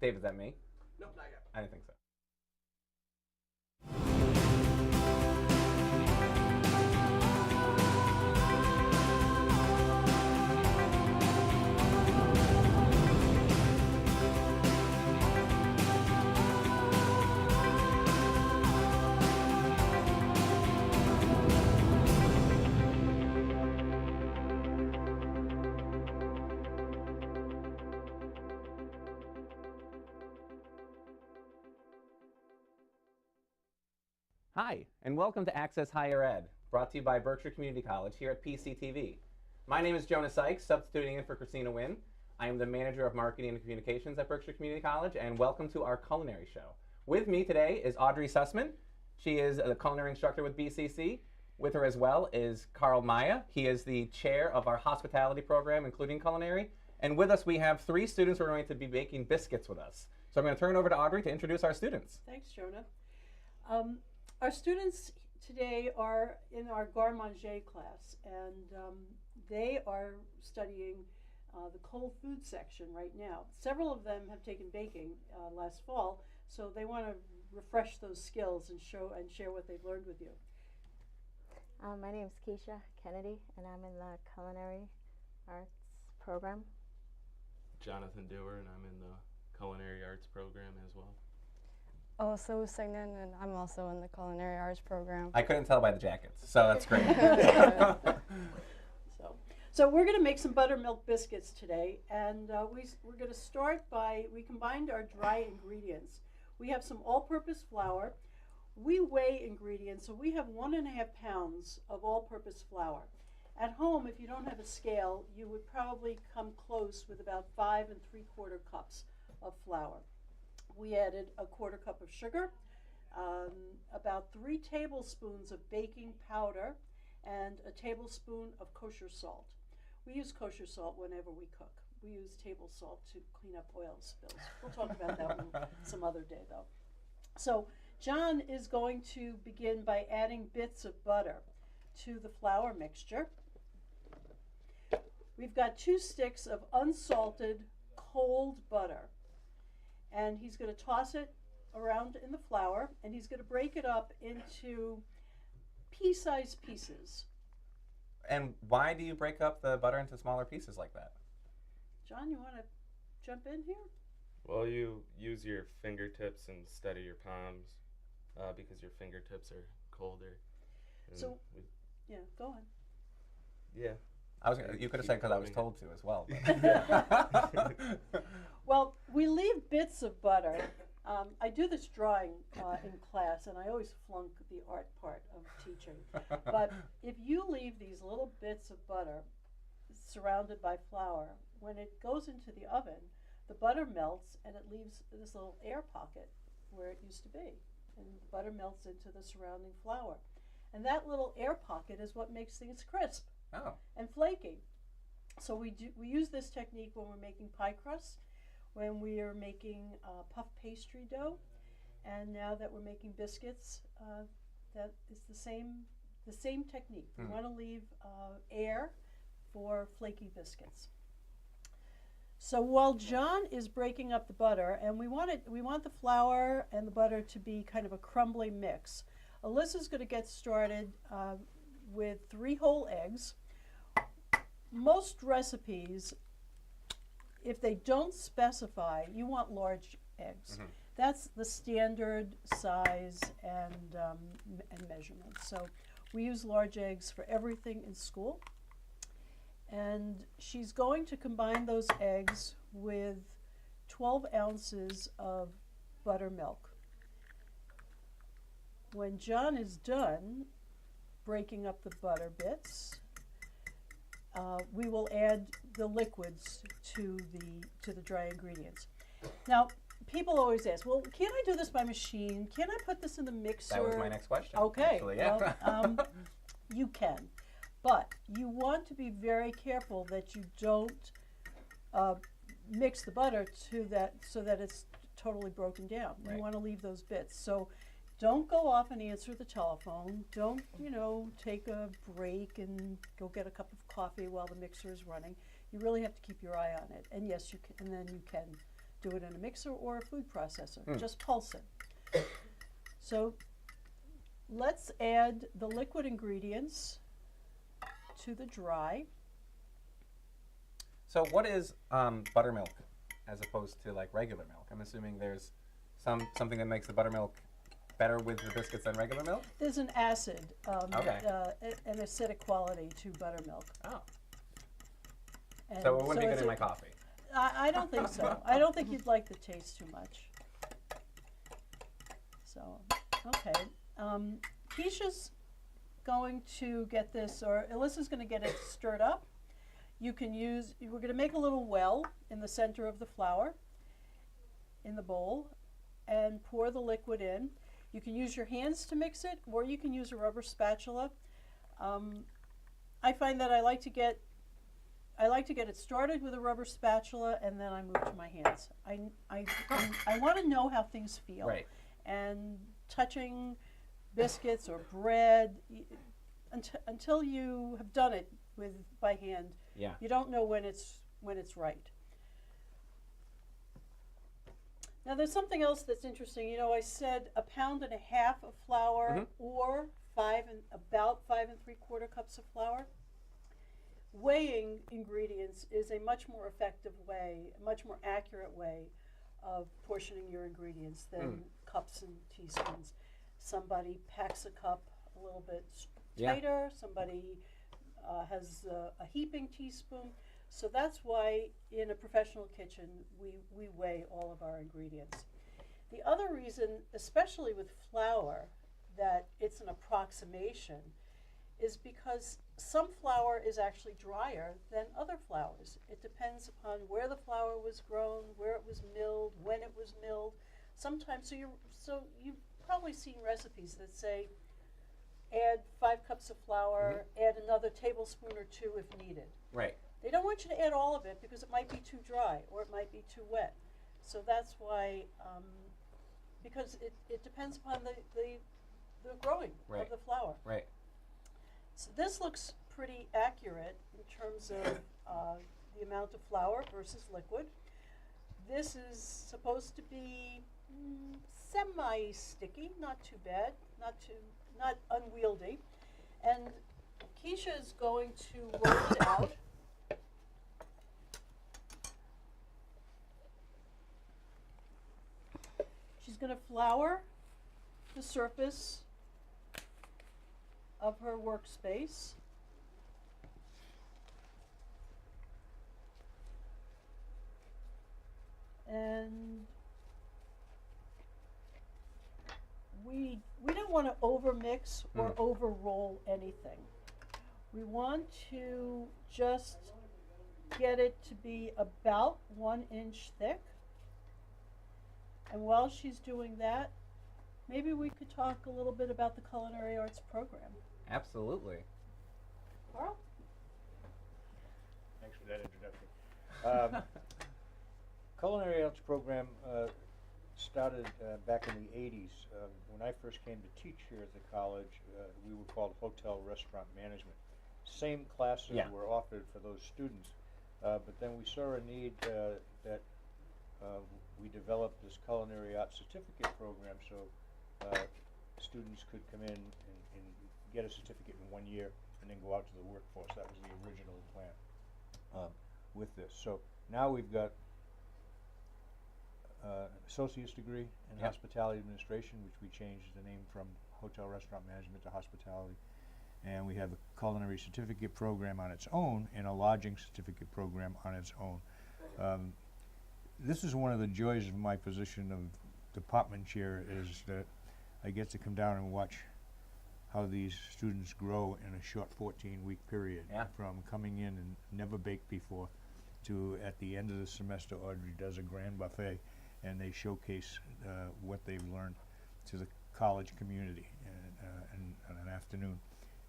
Dave, is that me? Nope, not yet. I didn't think so. Hi, and welcome to Access Higher Ed, brought to you by Berkshire Community College here at PCTV. My name is Jonah Sykes, substituting in for Christina Wynn. I am the Manager of Marketing and Communications at Berkshire Community College, and welcome to our culinary show. With me today is Audrey Sussman. She is a culinary instructor with BCC. With her as well is Carl Maya. He is the chair of our hospitality program, including culinary. And with us, we have 3 students who are going to be baking biscuits with us. So I'm going to turn it over to Audrey to introduce our students. Thanks, Jonah. Our students today are in our garde manger class, and they are studying the cold food section right now. Several of them have taken baking last fall, so they want to refresh those skills and share what they've learned with you. My name is Keisha Kennedy, and I'm in the Culinary Arts program. Jonathan Dewar, and I'm in the Culinary Arts program as well. Also Signan, and I'm also in the Culinary Arts program. I couldn't tell by the jackets, so that's great. So we're going to make some buttermilk biscuits today, and we're going to start by, we combined our dry ingredients. We have some all-purpose flour. We weigh ingredients, so we have 1.5 pounds of all-purpose flour. At home, if you don't have a scale, you would probably come close with about 5 3/4 cups of flour. We added a 1/4 cup of sugar, about 3 tablespoons of baking powder, and a tablespoon of kosher salt. We use kosher salt whenever we cook. We use table salt to clean up oil spills. We'll talk about that some other day, though. So John is going to begin by adding bits of butter to the flour mixture. We've got 2 sticks of unsalted cold butter. And he's going to toss it around in the flour, and he's going to break it up into pea-sized pieces. And why do you break up the butter into smaller pieces like that? John, you want to jump in here? Well, you use your fingertips instead of your palms because your fingertips are colder. So, yeah, go on. Yeah. You could have said because I was told to as well. Well, we leave bits of butter. I do this drawing in class, and I always flunk the art part of teaching. But if you leave these little bits of butter surrounded by flour, when it goes into the oven, the butter melts, and it leaves this little air pocket where it used to be. And the butter melts into the surrounding flour. And that little air pocket is what makes things crisp. Oh. And flaky. So we use this technique when we're making pie crusts, when we are making puff pastry dough, and now that we're making biscuits, that is the same technique. We want to leave air for flaky biscuits. So while John is breaking up the butter, and we want the flour and the butter to be kind of a crumbly mix, Alyssa's going to get started with 3 whole eggs. Most recipes, if they don't specify, you want large eggs. Mm-hmm. That's the standard size and measurement. So we use large eggs for everything in school. And she's going to combine those eggs with 12 ounces of buttermilk. When John is done breaking up the butter bits, we will add the liquids to the dry ingredients. Now, people always ask, well, can't I do this by machine? Can't I put this in the mixer? That was my next question. Okay, actually, yeah. well, you can. But you want to be very careful that you don't mix the butter so that it's totally broken down. Right. You want to leave those bits. So don't go off and answer the telephone. Don't, take a break and go get a cup of coffee while the mixer is running. You really have to keep your eye on it. And yes, you can, and then you can do it in a mixer or a food processor. Just pulse it. So let's add the liquid ingredients to the dry. So what is buttermilk as opposed to like regular milk? I'm assuming there's something that makes the buttermilk better with the biscuits than regular milk? There's an acid, Okay. an acidic quality to buttermilk. Oh. And So it wouldn't be good it's in my coffee. I don't think so. I don't think you'd like the taste too much. So, okay. Keisha's going to get this, or Alyssa's going to get it stirred up. You can use, we're going to make a little well in the center of the flour in the bowl and pour the liquid in. You can use your hands to mix it, or you can use a rubber spatula. I find that I like to get it started with a rubber spatula, and then I move to my hands. I want to know how things feel. Right. And touching biscuits or bread, until you have done it by hand, Yeah. you don't know when it's right. Now there's something else that's interesting. You know, I said 1.5 pounds of flour or about 5 3/4 cups of flour. Weighing ingredients is a much more effective way, a much more accurate way of portioning your ingredients than cups and teaspoons. Somebody packs a cup a little bit tighter, somebody has a heaping teaspoon. So that's why in a professional kitchen we weigh all of our ingredients. The other reason, especially with flour, that it's an approximation is because some flour is actually drier than other flours. It depends upon where the flour was grown, where it was milled, when it was milled. Sometimes, so you've probably seen recipes that say add 5 cups of flour, add another tablespoon or 2 if needed. Right. They don't want you to add all of it because it might be too dry or it might be too wet. So that's why, because it depends upon the growing of the flour. Right. So this looks pretty accurate in terms of the amount of flour versus liquid. This is supposed to be semi-sticky, not too bad, not unwieldy. And Keisha is going to roll it out. She's going to flour the surface of her workspace. And we don't want to overmix or over-roll anything. We want to just get it to be about 1 inch thick. And while she's doing that, maybe we could talk a little bit about the Culinary Arts program. Absolutely. Carl? Thanks for that introduction. Culinary Arts program started back in the 80s. When I first came to teach here at the college, we were called Hotel Restaurant Management. Same classes were offered for those students, but then we saw a need that we developed this Culinary Arts Certificate program so students could come in and get a certificate in 1 year and then go out to the workforce. That was the original plan with this. So now we've got an associate's degree in hospitality administration, which we changed the name from hotel restaurant management to hospitality. And we have a culinary certificate program on its own and a lodging certificate program on its own. This is one of the joys of my position of department chair, is that I get to come down and watch how these students grow in a short 14-week period, from coming in and never baked before to at the end of the semester Audrey does a grand buffet and they showcase what they've learned to the college community in an afternoon.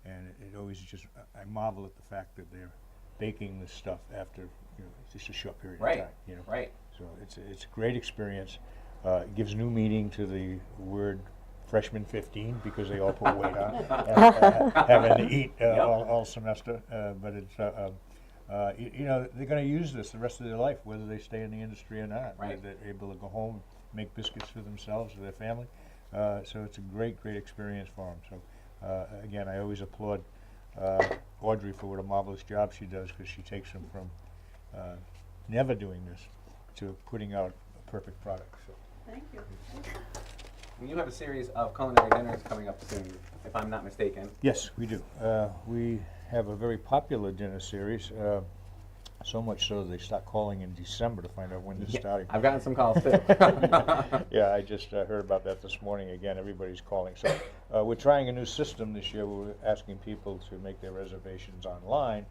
And it always just, I marvel at the fact that they're baking this stuff after just a short period of time. Right. So it's a great experience. It gives new meaning to the word freshman 15 because they all put weight on, having to eat all semester. But it's you know, they're going to use this the rest of their life, whether they stay in the industry or not. Right. They're able to go home, make biscuits for themselves, or their family. So it's a great experience for them. So again, I always applaud Audrey for what a marvelous job she does, because she takes them from never doing this to putting out a perfect product. So. Thank you. You have a series of culinary dinners coming up soon, if I'm not mistaken. Yes, we do. We have a very popular dinner series, so much so they start calling in December to find out when they're starting. I've gotten some calls too. Yeah, I just heard about that this morning. Again, everybody's calling. So we're trying a new system this year. We're asking people to make their reservations online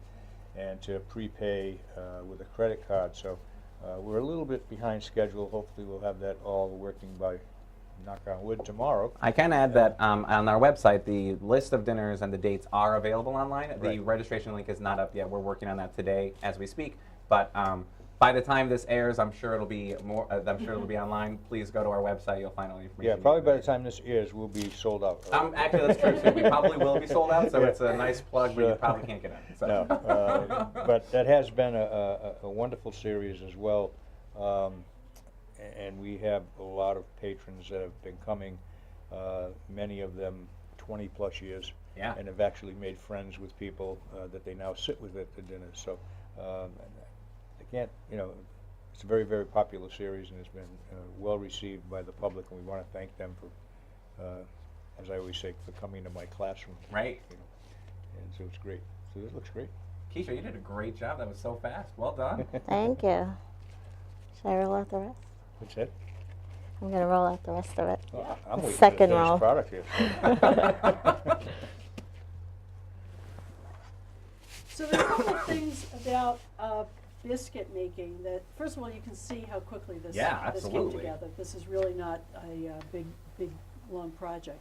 and to prepay with a credit card. So we're a little bit behind schedule. Hopefully we'll have that all working by, knock on wood, tomorrow. I can add that on our website, the list of dinners and the dates are available online. The Right. registration link is not up yet. We're working on that today as we speak. But by the time this airs, I'm sure it'll be more. I'm sure it'll be online. Please go to our website. You'll find all the information. Yeah, probably by the time this airs, we'll be sold out. Actually, that's true too. We probably will be sold out, so it's a nice plug, but you probably can't get in. So. No, but that has been a wonderful series as well. And we have a lot of patrons that have been coming, many of them 20 plus years, Yeah. and have actually made friends with people that they now sit with at the dinners. So they can't, you know, it's a very, very popular series, and it's been well received by the public, and we want to thank them for, as I always say, for coming to my classroom. Right. You know, and so it's great. So this looks great. Keisha, you did a great job. That was so fast. Well done. Thank you. Should I roll out the rest? What's that? I'm going to roll out the rest of it. Well, I'm waiting Second for the roll. finished product here. So there are a couple of things about biscuit making that, first of all, you can see how quickly this came absolutely. together. This is really not a big, long project.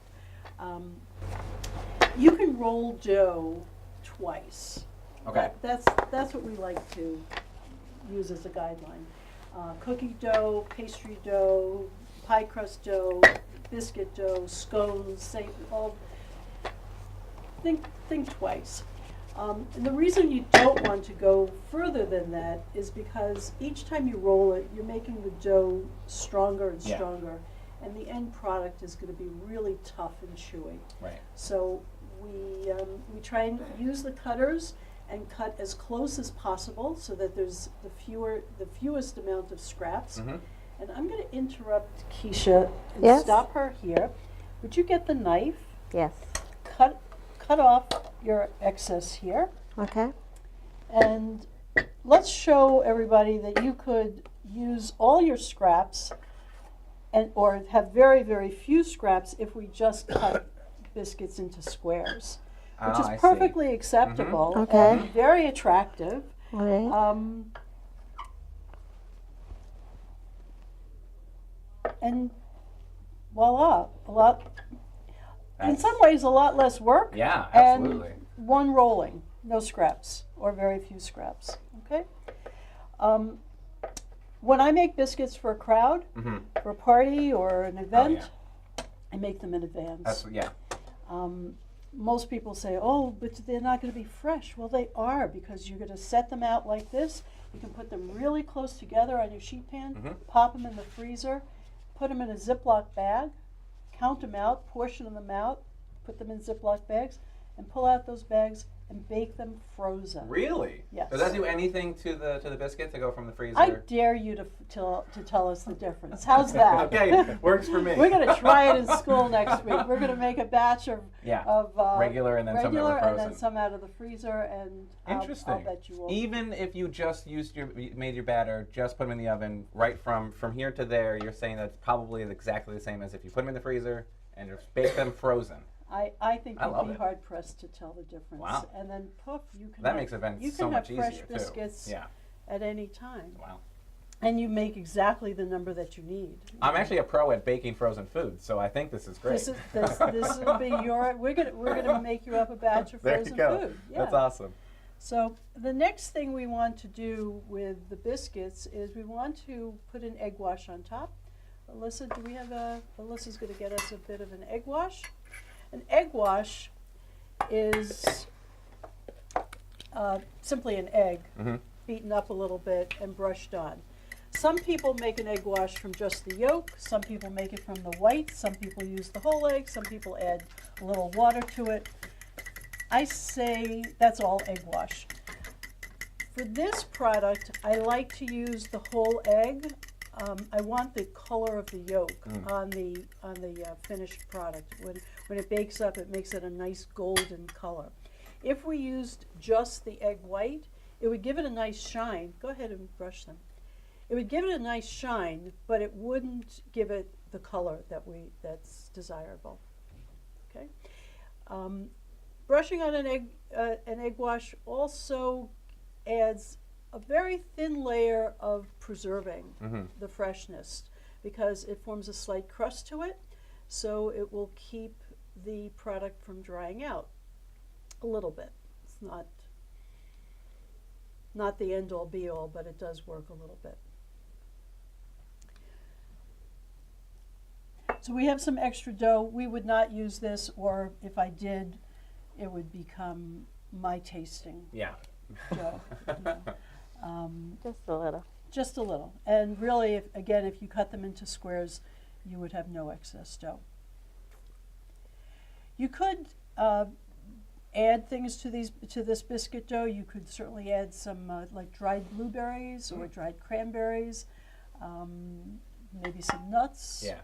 You can roll dough twice. Okay. That's what we like to use as a guideline. Cookie dough, pastry dough, pie crust dough, biscuit dough, scones, think twice. And the reason you don't want to go further than that is because each time you roll it, you're making the dough stronger and Yeah. stronger, and the end product is going to be really tough and chewy. Right. So we try and use the cutters and cut as close as possible so that there's the fewest amount of scraps. Mm-hmm. And I'm going to interrupt Keisha and Yes. stop her here. Would you get the knife, Yes. cut off your excess here, Okay. and let's show everybody that you could use all your scraps or have very, very few scraps if we just cut biscuits into squares. Which Oh, is I see. perfectly acceptable Okay. and very attractive. Okay. And voila, in That's- some ways, a lot less work. Yeah, and absolutely. one rolling, no scraps or very few scraps. Okay. When I make biscuits for a crowd, Mm-hmm. for a party or an event, yeah. I make them in advance. That's yeah. Most people say, oh, but they're not going to be fresh. Well, they are, because you're going to set them out like this. You can put them really close together on your sheet pan, Mhm. pop them in the freezer, put them in a Ziploc bag, count them out, portion them out, put them in Ziploc bags, and pull out those bags and bake them frozen. Really? Yes. Does that do anything to the biscuit to go from the freezer? I dare you to tell us the difference. How's that? Okay, works for me. We're going to try it in school next week. We're going to make a batch of Yeah. regular and then some that were and then frozen. some out of the freezer, and Interesting. I'll bet you will. Even if you just made your batter, just put them in the oven, right from here to there, you're saying that's probably exactly the same as if you put them in the freezer and just bake them frozen. I think I you'd love be it. hard pressed to tell the difference. Wow. And then poof, you can That have, makes events you so can much have fresh easier too. biscuits Yeah. at any time, Wow. and you make exactly the number that you need. I'm actually a pro at baking frozen food, so I think this is great. This will be your. We're gonna make you up a batch of There you frozen go. food. Yeah. That's awesome. So the next thing we want to do with the biscuits is we want to put an egg wash on top. Alyssa, Alyssa's going to get us a bit of an egg wash. An egg wash is simply an egg, Mm-hmm. beaten up a little bit and brushed on. Some people make an egg wash from just the yolk, some people make it from the white, some people use the whole egg, some people add a little water to it. I say that's all egg wash. For this product, I like to use the whole egg. I want the color of the yolk on the finished product. When it bakes up, it makes it a nice golden color. If we used just the egg white, it would give it a nice shine. Go ahead and brush them. It would give it a nice shine, but it wouldn't give it the color that's desirable. Okay. Brushing on an egg wash also adds a very thin layer of preserving the freshness, because it forms a slight crust to it, so it will keep the product from drying out a little bit. It's not the end all be all, but it does work a little bit. So we have some extra dough. We would not use this, or if I did, it would become my tasting Yeah. dough. You know. Just a little. Just a little. And really, if you cut them into squares, you would have no excess dough. You could add things to this biscuit dough. You could certainly add some like dried blueberries or dried cranberries, maybe some nuts. Yeah.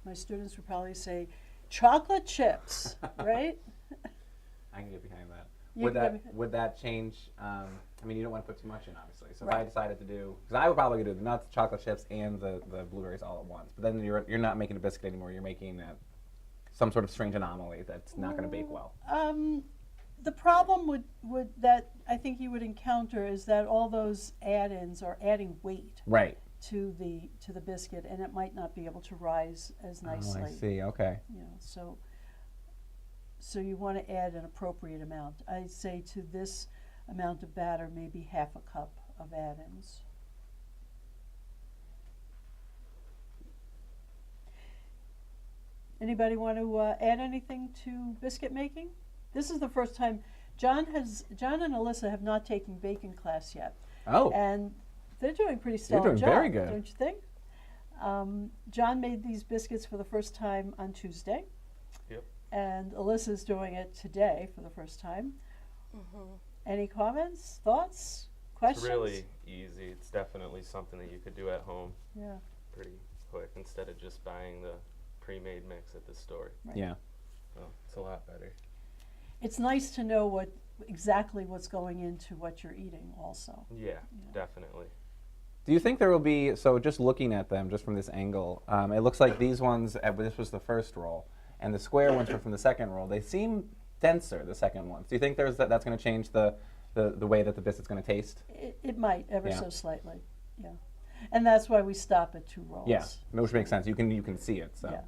My students would probably say chocolate chips, right? I can get behind that. You Would that change? I mean, you don't want to put too much in, obviously. So if Right. I decided to do, because I would probably do the nuts, chocolate chips, and the blueberries all at once. But then you're not making a biscuit anymore. You're making some sort of strange anomaly that's not going to bake well. The problem would that I think you would encounter is that all those add-ins are adding weight Right. to the biscuit, and it might not be able to rise as nicely. Oh, I see. Okay. You know, so you want to add an appropriate amount. I'd say to this amount of batter, maybe half a cup of add-ins. Anybody want to add anything to biscuit making? This is the first time John and Alyssa have not taken baking class yet, Oh. and they're doing pretty stellar doing job, very good. don't you think? John made these biscuits for the first time on Tuesday. Yep. And Alyssa's doing it today for the first time. Any comments, thoughts, questions? It's really easy. It's definitely something that you could do at home Yeah. pretty quick instead of just buying the pre-made mix at the store. Right. Yeah. So it's a lot better. It's nice to know exactly what's going into what you're eating also. Yeah, definitely. Do you think there will be, so just looking at them just from this angle, it looks like these ones, this was the first roll, and the square ones were from the second roll. They seem denser, the second ones. Do you think that's going to change the way that the biscuit's going to taste? It might, ever Yeah. so slightly, yeah. And that's why we stop at 2 rolls. Yeah, which makes sense. You can see it. So. Yeah.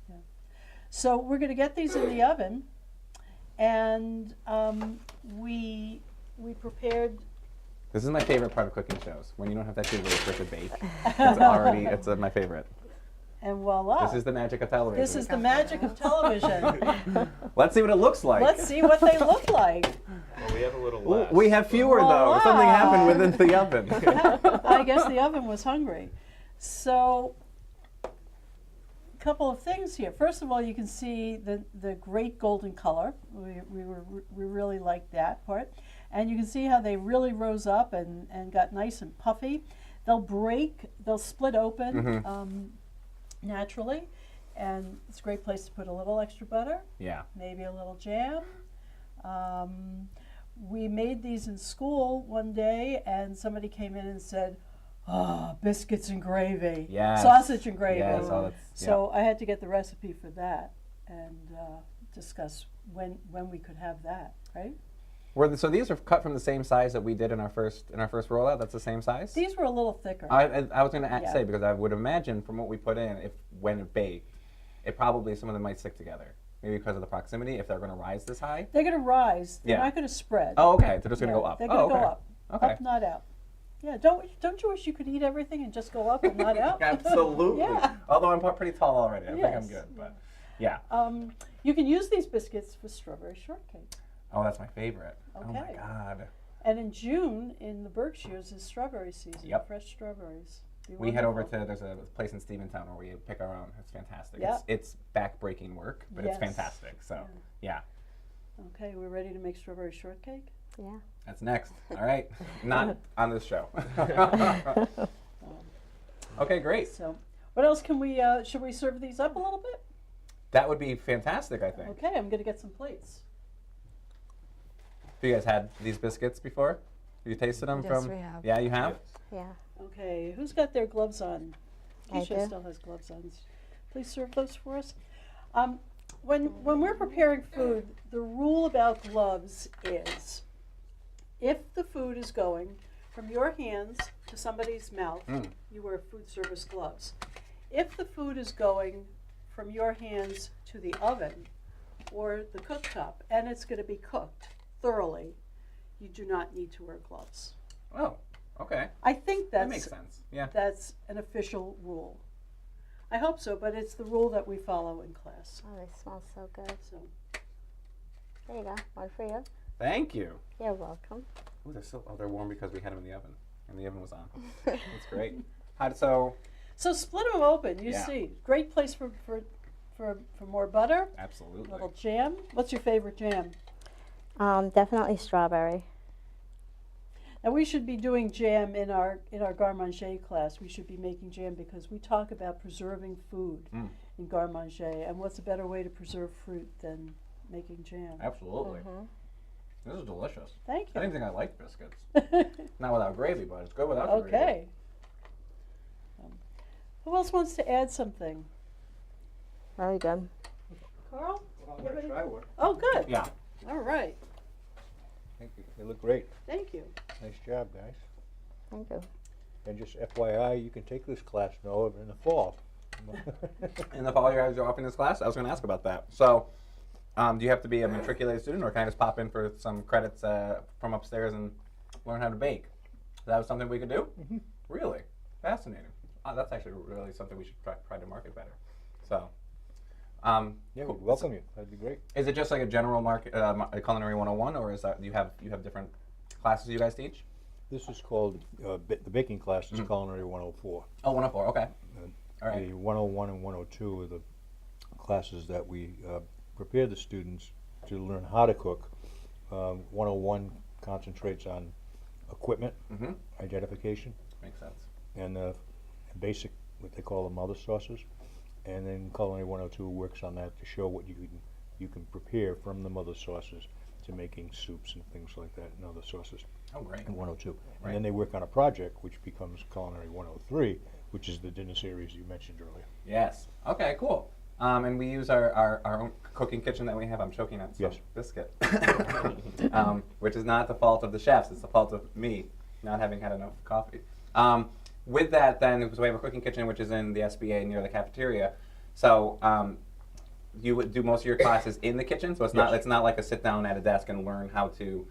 Yeah. So we're going to get these in the oven, and we prepared. This is my favorite part of cooking shows, when you don't have to actually wait for it to bake. It's my favorite. And voila. This is the magic of television. This is the magic of television. Let's see what it looks like. Let's see what they look like. Well, we have a little Ooh, less. we have fewer though. Something happened within the oven. I guess the oven was hungry. So, a couple of things here. First of all, you can see the great golden color. We really liked that part. And you can see how they really rose up and got nice and puffy. They'll split open naturally. And it's a great place to put a little extra butter. Yeah. Maybe a little jam. We made these in school one day, and somebody came in and said, "Oh, biscuits and gravy, Yes. sausage and gravy." Yes, oh, that's, So I had to get the recipe for that and discuss when we could have that, right? So these are cut from the same size that we did in our first rollout. That's the same size. These were a little thicker. I was going to Yeah. say, because I would imagine from what we put in, when it baked, it probably some of them might stick together. Maybe because of the proximity, if they're going to rise this high. They're going to rise. They're Yeah. not going to spread. Oh, okay. They're just going to Yeah, go up. They're going to okay. go up. Okay. Up, not out. Yeah. Don't you wish you could eat everything and just go up and not out? Absolutely. Yeah. Although I'm pretty tall already, I think I'm Yes. good. But yeah. You can use these biscuits for strawberry shortcake. Oh, that's my favorite. Oh my Okay. God. And in June, in the Berkshires, is strawberry season. Yep. Fresh strawberries. Be We head over wonderful. to, there's a place in Steventown where we pick our own. It's fantastic. Yeah. It's back-breaking work, but Yes. it's fantastic. So, yeah, Okay, we're ready to make strawberry shortcake? Yeah. that's next. All right. Not on this show. Okay, great. So, what else can we, should we serve these up a little bit? That would be fantastic, I think. Okay, I'm going to get some plates. Have you guys had these biscuits before? Have you tasted them Yes, from? we have. Yeah, you have? Yeah. Okay, who's got their gloves on? I Keisha do. still has gloves on. Please serve those for us. When we're preparing food, the rule about gloves is if the food is going from your hands to somebody's mouth, you wear food service gloves. If the food is going from your hands to the oven or the cooktop and it's going to be cooked thoroughly, you do not need to wear gloves. Oh, okay. I think That makes sense. Yeah. that's an official rule. I hope so, but it's the rule that we follow in class. Oh, they smell so good. So, There you go. One for you. Thank you. You're welcome. Ooh, they're still, they're warm because we had them in the oven, and the oven was on. That's great. So split them open. You Yeah. see, great place for more butter. A absolutely. little jam. What's your favorite jam? Definitely strawberry. Now we should be doing jam in our garde manger class. We should be making jam because we talk about preserving food in garde manger, and what's a better way to preserve fruit than making jam? Absolutely. This is delicious. Thank I you. didn't think I liked biscuits. Not without gravy, but it's good without the gravy. Okay. Who else wants to add something? Very good. Carl? Well, I'm going to try one. Oh, good. Yeah. All right. Thank you. They look great. Thank you. Nice job, guys. Thank you. And just FYI, you can take this class, Noah, in the fall. In the fall, you guys are offering this class? I was going to ask about that. So, do you have to be a matriculated student, or can I just pop in for some credits from upstairs and learn how to bake? That was something we could do? Really? Fascinating. That's actually really something we should try to market better. So, Yeah, cool. we'd welcome you. That'd be great. Is it just like a general market, a culinary 101, or is that you have different classes you guys teach? This is called, the baking class is Culinary 104. Oh, 104, okay. And All right. The 101 and 102 are the classes that we prepare the students to learn how to cook. 101 concentrates on equipment identification Makes sense. and basic, what they call the mother sauces. And then Culinary 102 works on that to show what you can prepare from the mother sauces to making soups and things like that and other sauces Oh, great. in 102. Right. And then they work on a project which becomes Culinary 103, which is the dinner series you mentioned earlier. Yes. Okay, cool. And we use our own cooking kitchen that we have. I'm choking on some Yes. biscuit, which is not the fault of the chefs. It's the fault of me not having had enough coffee. With that, then, because we have a cooking kitchen which is in the SBA near the cafeteria, so you would do most of your classes in the kitchen. So it's not like a sit down at a desk and learn how to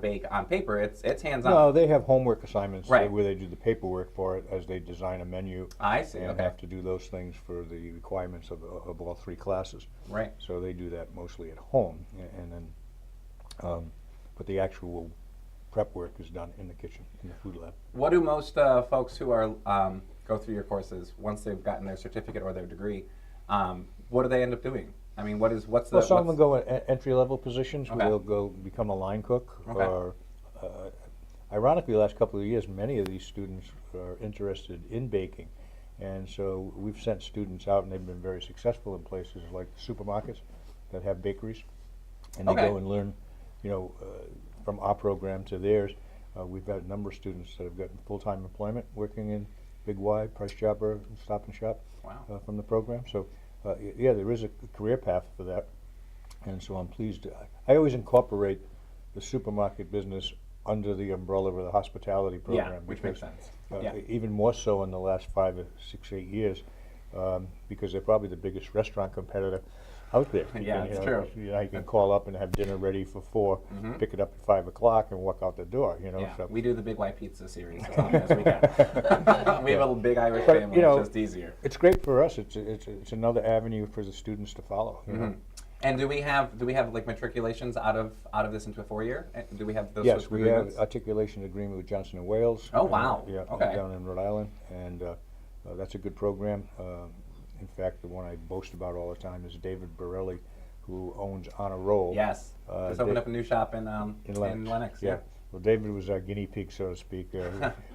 bake on paper. It's hands on. No, they have homework assignments Right. where they do the paperwork for it as they design a menu. I see. And Okay. have to do those things for the requirements of all three classes. Right. So they do that mostly at home, and then, but the actual prep work is done in the kitchen, in the food lab. What do most folks who are go through your courses once they've gotten their certificate or their degree? What do they end up doing? I mean, what's the? Well, some of them go in entry-level positions where Okay. they'll go become a line cook, Okay. or ironically, the last couple of years, many of these students are interested in baking, and so we've sent students out, and they've been very successful in places like supermarkets that have bakeries, and they Okay. go and learn, from our program to theirs. We've got a number of students that have gotten full-time employment working in Big Y, Price Chopper, and Stop and Shop Wow. from the program. So, yeah, there is a career path for that, and so I'm pleased. I always incorporate the supermarket business under the umbrella of the hospitality program. Yeah, which makes sense. Yeah. Even more so in the last 5 or 6, 8 years, because they're probably the biggest restaurant competitor out there. Yeah, it's true. You can call up and have dinner ready for 4, pick it up at 5 o'clock, and walk out the door. Yeah, So. we do the Big White Pizza series as often as we can. We have a little big Irish family. It's just easier. It's great for us. It's another avenue for the students to follow. You know? And do we have like matriculations out of this into a 4-year? Do we have those? Yes, sorts of we have agreements? articulation agreement with Johnson and Wales. Oh, wow. Yeah, Okay. down in Rhode Island, and that's a good program. In fact, the one I boast about all the time is David Borelli, who owns On a Roll. Yes. Just opened up a new shop in Lenox. Lenox. Yeah. Well, David was our guinea pig, so to speak.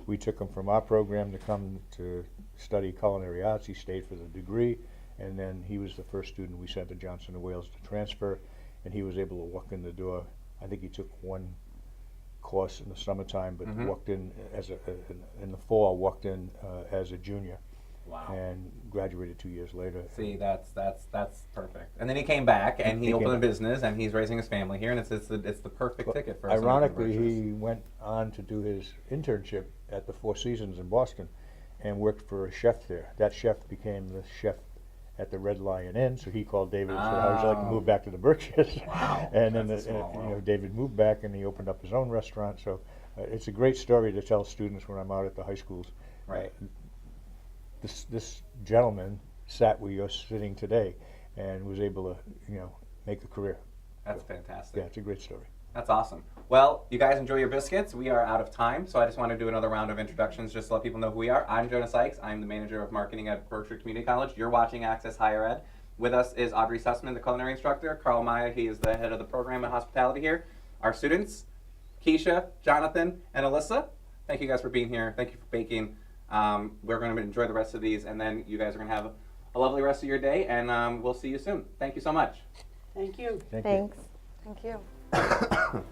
We took him from our program to come to study culinary arts. He stayed for the degree, and then he was the first student we sent to Johnson and Wales to transfer, and he was able to walk in the door. I think he took one course in the summertime, but walked in in the fall. Walked in as a junior, Wow. and graduated 2 years later. See, that's perfect. And then he came back and he opened a business and he's raising his family here, and it's the perfect ticket for us. Ironically, he went on to do his internship at the Four Seasons in Boston, and worked for a chef there. That chef became the chef at the Red Lion Inn, so he called David and said, "How would you like to move back to the Berkshires?" Wow, And then that's a small world. David moved back and he opened up his own restaurant. So it's a great story to tell students when I'm out at the high schools. Right. This gentleman sat where you're sitting today, and was able to make a career. That's fantastic. Yeah, it's a great story. That's awesome. Well, you guys enjoy your biscuits. We are out of time, so I just want to do another round of introductions just to let people know who we are. I'm Jonah Sykes. I'm the manager of marketing at Berkshire Community College. You're watching Access Higher Ed. With us is Audrey Sussman, the culinary instructor. Carl Maya, he is the head of the program in hospitality here. Our students, Keisha, Jonathan, and Alyssa. Thank you guys for being here. Thank you for baking. We're going to enjoy the rest of these, and then you guys are going to have a lovely rest of your day, and we'll see you soon. Thank you so much. Thank you. Thank you. Thanks. Thank you.